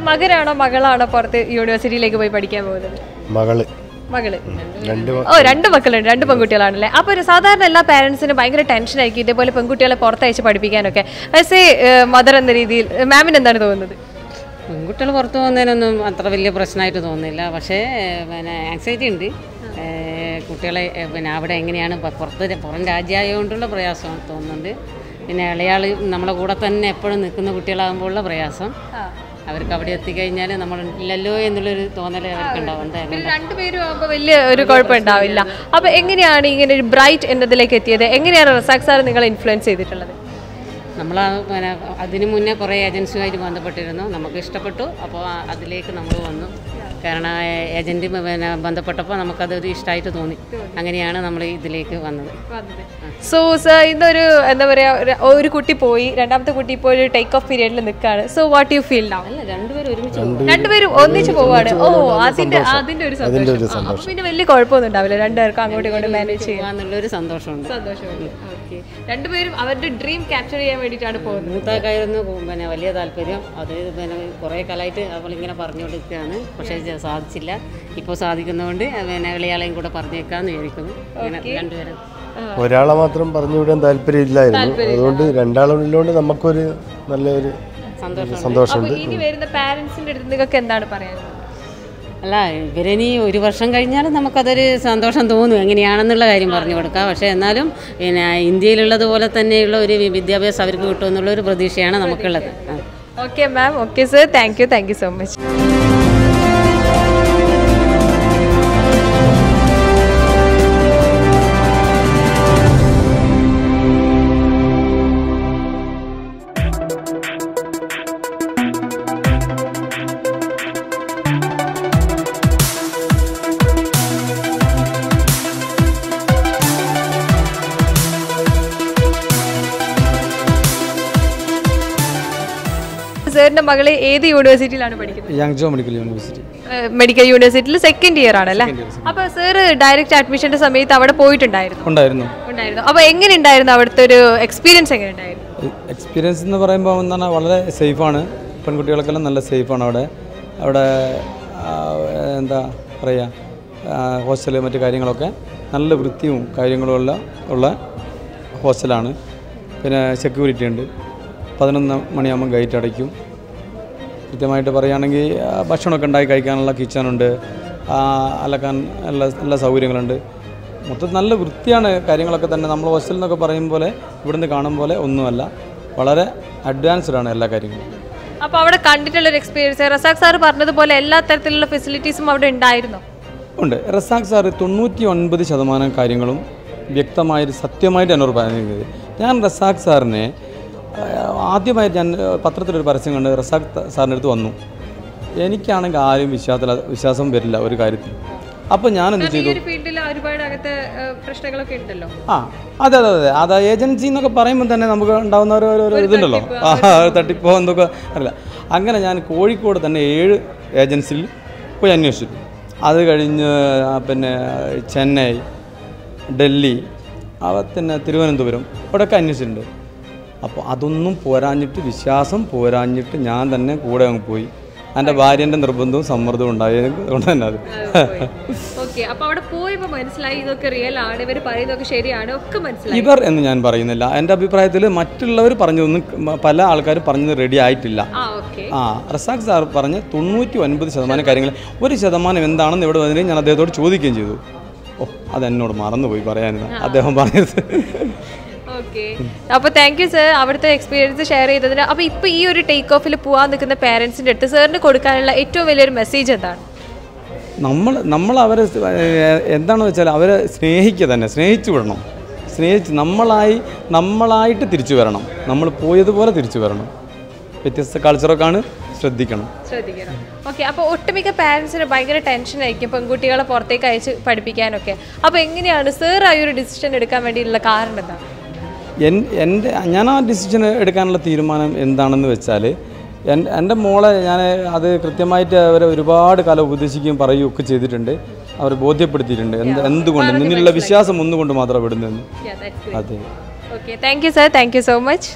മകനാണോ മകളാണോ പുറത്ത് യൂണിവേഴ്സിറ്റിയിലേക്ക് പോയി പഠിക്കാൻ പോകുന്നത്? മകള്. രണ്ട് മക്കളുണ്ട്, 2 പെൺകുട്ടികളാണല്ലേ. അപ്പൊ ഒരു സാധാരണ എല്ലാ പാരന്റ്സിനും ഭയങ്കര ടെൻഷൻ ആയിരിക്കും ഇതേപോലെ പെൺകുട്ടികളെ പുറത്തയച്ച് പഠിപ്പിക്കാനൊക്കെ. ആസ് എ മദർ എന്ന രീതിയിൽ മാമിന് എന്താണ് തോന്നുന്നത്? പെൺകുട്ടികൾ പുറത്ത് പോകുന്നതിനൊന്നും അത്ര വലിയ പ്രശ്നമായിട്ട് തോന്നുന്നില്ല. പക്ഷേ പിന്നെ ആങ്സൈറ്റി ഉണ്ട്. കുട്ടികളെ പിന്നെ അവിടെ എങ്ങനെയാണ് പുറം രാജ്യമായതുകൊണ്ടുള്ള പ്രയാസം തോന്നുന്നുണ്ട്. പിന്നെ ഇളയാൾ നമ്മളെ കൂടെ തന്നെ എപ്പോഴും നിൽക്കുന്ന കുട്ടികളാകുമ്പോഴുള്ള പ്രയാസം. അവർക്ക് അവിടെ എത്തിക്കഴിഞ്ഞാൽ നമ്മളില്ലല്ലോ എന്നുള്ളൊരു തോന്നൽ അവർക്ക് ഉണ്ടാവും. രണ്ടുപേരും ആകുമ്പോൾ വലിയ ഒരു കുഴപ്പമുണ്ടാവില്ല. അപ്പോൾ എങ്ങനെയാണ് ഇങ്ങനെ ഒരു ബ്രൈറ്റ് എന്നതിലേക്ക് എത്തിയത്? എങ്ങനെയാണ് റസാഖ് സാർ നിങ്ങളെ ഇൻഫ്ലുവൻസ് ചെയ്തിട്ടുള്ളത്? നമ്മൾ പിന്നെ അതിനു മുന്നേ കുറേ ഏജൻസിയുമായിട്ട് ബന്ധപ്പെട്ടിരുന്നു. നമുക്ക് ഇഷ്ടപ്പെട്ടു. അപ്പോൾ അതിലേക്ക് നമ്മൾ വന്നു. കാരണം ഏജൻറ്റ് പിന്നെ ബന്ധപ്പെട്ടപ്പോൾ നമുക്കതൊരു ഇഷ്ടമായിട്ട് തോന്നി. അങ്ങനെയാണ് നമ്മൾ ഇതിലേക്ക് വന്നത്. സോ സർ, ഇന്നൊരു എന്താ പറയുക, ഒരു കുട്ടി പോയി, രണ്ടാമത്തെ കുട്ടി ഇപ്പോൾ ഒരു ടേക്ക് ഓഫ് പീരിയഡിൽ നിൽക്കുകയാണ്. So what you feel now? രണ്ടുപേരും ഒന്നിച്ച് പോവാണ്. ഓ, അതിന്റെ ഒരു സന്തോഷം. അപ്പോൾ പിന്നെ വലിയ കുഴപ്പമൊന്നും ഉണ്ടാവില്ല, രണ്ടുപേർക്കും അങ്ങോട്ടും ഇങ്ങോട്ടും മാനേജ് ചെയ്യാന്നുള്ളൊരു സന്തോഷമുണ്ട്. ഓക്കെ, രണ്ടുപേരും അവരുടെ ഡ്രീം ക്യാപ്ചർ ചെയ്യാൻ വേണ്ടിയിട്ടാണ് പോകുന്നത്. മൂത്താക്കായിരുന്നു പിന്നെ വലിയ താല്പര്യം. അത് പിന്നെ കുറേ കാലമായിട്ട് അവളിങ്ങനെ പറഞ്ഞുകൊടുക്കുകയാണ്. പക്ഷേ സാധിച്ചില്ല. ഇപ്പോൾ സാധിക്കുന്നതുകൊണ്ട് പിന്നെ ഇളയാളെയും കൂടെ പറഞ്ഞേക്കാന്ന് വിചാരിക്കുന്നു. രണ്ടുപേരും ഒരാളെ മാത്രം പറഞ്ഞുവിടാൻ താല്പര്യമില്ലായിരുന്നു. അതുകൊണ്ട് രണ്ടാളുള്ളതുകൊണ്ട് നമുക്കൊരു നല്ലൊരു സന്തോഷമുണ്ട്. ഇനി വരുന്ന പാരന്റ്സിന്റെ അടുത്ത് നിങ്ങൾക്ക് എന്താണ് പറയാനുള്ളത്? അല്ല, ഇവരിനി 1 വർഷം കഴിഞ്ഞാലും നമുക്കതൊരു സന്തോഷം തോന്നും എങ്ങനെയാണെന്നുള്ള കാര്യം പറഞ്ഞു കൊടുക്കാം. പക്ഷേ എന്നാലും പിന്നെ ഇന്ത്യയിലുള്ളതുപോലെ തന്നെയുള്ള ഒരു വിദ്യാഭ്യാസം അവർക്ക് കിട്ടുമെന്നുള്ളൊരു പ്രതീക്ഷയാണ് നമുക്കുള്ളത്. Okay ma'am, okay sir, thank you so much. സാറിന്റെ മകളെ ഏത് യൂണിവേഴ്സിറ്റിയിലാണ് പഠിക്കുന്നത്? യാങ്ജോ മെഡിക്കൽ യൂണിവേഴ്സിറ്റി. മെഡിക്കൽ യൂണിവേഴ്സിറ്റിയിൽ സെക്കൻഡ് ഇയർ ആണല്ലേ? അപ്പൊ സാർ ഡയറക്റ്റ് അഡ്മിഷന്റെ സമയത്ത് അവിടെ പോയിട്ടുണ്ടായിരുന്നു. അപ്പൊ എങ്ങനെ ഉണ്ടായിരുന്നു അവിടുത്തെ ഒരു എക്സ്പീരിയൻസ്? എങ്ങനെ ഉണ്ടായിരുന്നു എക്സ്പീരിയൻസ് എന്ന് പറയുമ്പോൾ എന്താണ്, വളരെ സേഫാണ്. പെൺകുട്ടികൾക്കെല്ലാം നല്ല സേഫാണ് അവിടെ എന്താ പറയുക, ഹോസ്റ്റല് മറ്റു കാര്യങ്ങളൊക്കെ നല്ല വൃത്തിയും കാര്യങ്ങളും ഉള്ള ഹോസ്റ്റലാണ്. പിന്നെ സെക്യൂരിറ്റി ഉണ്ട്. 11 മണിയാകുമ്പോൾ ഗേറ്റ് അടയ്ക്കും. കൃത്യമായിട്ട് പറയുകയാണെങ്കിൽ ഭക്ഷണമൊക്കെ ഉണ്ടാക്കി കഴിക്കാനുള്ള കിച്ചണുണ്ട്, അലക്കാൻ എല്ലാ സൗകര്യങ്ങളുണ്ട്. മൊത്തം നല്ല വൃത്തിയാണ് കാര്യങ്ങളൊക്കെ തന്നെ. നമ്മൾ ഹോസ്റ്റലിൽ നിന്നൊക്കെ പറയും പോലെ ഇവിടുന്ന് കാണും പോലെ ഒന്നുമല്ല, വളരെ അഡ്വാൻസ്ഡാണ് എല്ലാ കാര്യങ്ങളും. അപ്പോൾ അവിടെ കണ്ടിട്ടുള്ളൊരു എക്സ്പീരിയൻസ്, റസാഖ് സാർ പറഞ്ഞതുപോലെ എല്ലാ തരത്തിലുള്ള ഫെസിലിറ്റീസും അവിടെ ഉണ്ടായിരുന്നോ? ഉണ്ട്. റസാഖ് സാർ 99% കാര്യങ്ങളും വ്യക്തമായിട്ട് സത്യമായിട്ട് എന്നോട് പറയുന്നത്. ഞാൻ റസാഖ് സാറിനെ ആദ്യമായിട്ട് ഞാൻ പത്രത്തിലൊരു പരസ്യം കണ്ട് റസാഖ് സാറിൻ്റെ അടുത്ത് വന്നു. എനിക്കാണെങ്കിൽ ആരും വിശ്വാസം വരില്ല ഒരു കാര്യത്തിൽ. അപ്പോൾ ഞാൻ എന്ത് ചെയ്തു, അതെ ഏജൻസി എന്നൊക്കെ പറയുമ്പോൾ തന്നെ നമുക്ക് ഉണ്ടാകുന്ന ഒരു ഇതുണ്ടല്ലോ, തട്ടിപ്പോ എന്തൊക്കെ അറിയില്ല. അങ്ങനെ ഞാൻ കോഴിക്കോട് തന്നെ 7 ഏജൻസിയിൽ പോയി അന്വേഷിച്ചു. അത് കഴിഞ്ഞ് പിന്നെ ചെന്നൈ, ഡൽഹി, പിന്നെ തിരുവനന്തപുരം ഇവിടെയൊക്കെ അന്വേഷിച്ചിട്ടുണ്ട്. അപ്പോൾ അതൊന്നും പോരാഞ്ഞിട്ട്, വിശ്വാസം പോരാഞ്ഞിട്ട് ഞാൻ തന്നെ കൂടെ അങ്ങ് പോയി. എൻ്റെ ഭാര്യൻ്റെ നിർബന്ധവും സമ്മർദ്ദവും ഉണ്ടായത് കൊണ്ട് തന്നെ അത്. ഇവർ എന്ന് ഞാൻ പറയുന്നില്ല. എൻ്റെ അഭിപ്രായത്തിൽ മറ്റുള്ളവർ പറഞ്ഞതൊന്നും പല ആൾക്കാരും പറഞ്ഞത് റെഡി ആയിട്ടില്ല. റസാഖ് സാർ പറഞ്ഞ 99% കാര്യങ്ങൾ, 1% എന്താണെന്ന് ഇവിടെ വന്നിട്ട് ഞാൻ അദ്ദേഹത്തോട് ചോദിക്കുകയും ചെയ്തു. അതെന്നോട് മറന്നുപോയി പറയാനില്ല അദ്ദേഹം പറഞ്ഞത്. അപ്പോൾ താങ്ക് യു സർ അവിടുത്തെ എക്സ്പീരിയൻസ് ഷെയർ ചെയ്തതിന്. അപ്പോൾ ഇപ്പോൾ ഈ ഒരു ടേക്ക് ഓഫിൽ പോകാൻ നിൽക്കുന്ന പേരൻസിൻ്റെ അടുത്ത് സാറിന് കൊടുക്കാനുള്ള ഏറ്റവും വലിയൊരു മെസ്സേജ് എന്താണ്? നമ്മൾ അവരെ എന്താണെന്ന് വെച്ചാൽ അവരെ സ്നേഹിക്കുക തന്നെ, സ്നേഹിച്ചു വിടണം. നമ്മളായിട്ട് തിരിച്ചു വരണം. നമ്മൾ പോയതുപോലെ തിരിച്ചു വരണം. വ്യത്യസ്ത കൾച്ചറൊക്കെയാണ്, ശ്രദ്ധിക്കണം. ഓക്കെ. അപ്പോൾ ഒട്ടുമിക്ക പാരൻസിന് ഭയങ്കര ടെൻഷൻ ആയിരിക്കും പെൺകുട്ടികളെ പുറത്തേക്ക് അയച്ച് പഠിപ്പിക്കാനൊക്കെ. അപ്പോൾ എങ്ങനെയാണ് സർ ആ ഒരു ഡിസിഷൻ എടുക്കാൻ വേണ്ടിയിട്ടുള്ള കാരണം എന്താണ്? ഞാൻ ആ ഡിസിഷൻ എടുക്കാനുള്ള തീരുമാനം എന്താണെന്ന് വെച്ചാൽ എൻ്റെ മോളെ ഞാൻ അത് കൃത്യമായിട്ട് അവരെ ഒരുപാട് കാലം ഉപദേശിക്കുകയും പറയുകയൊക്കെ ചെയ്തിട്ടുണ്ട്. അവർ ബോധ്യപ്പെടുത്തിയിട്ടുണ്ട് എന്തുകൊണ്ട് നിന്നുള്ള വിശ്വാസം ഒന്നുകൊണ്ട് മാത്രം വിടുന്നതെന്ന്. അതെ. Okay, thank you sir, thank you so much.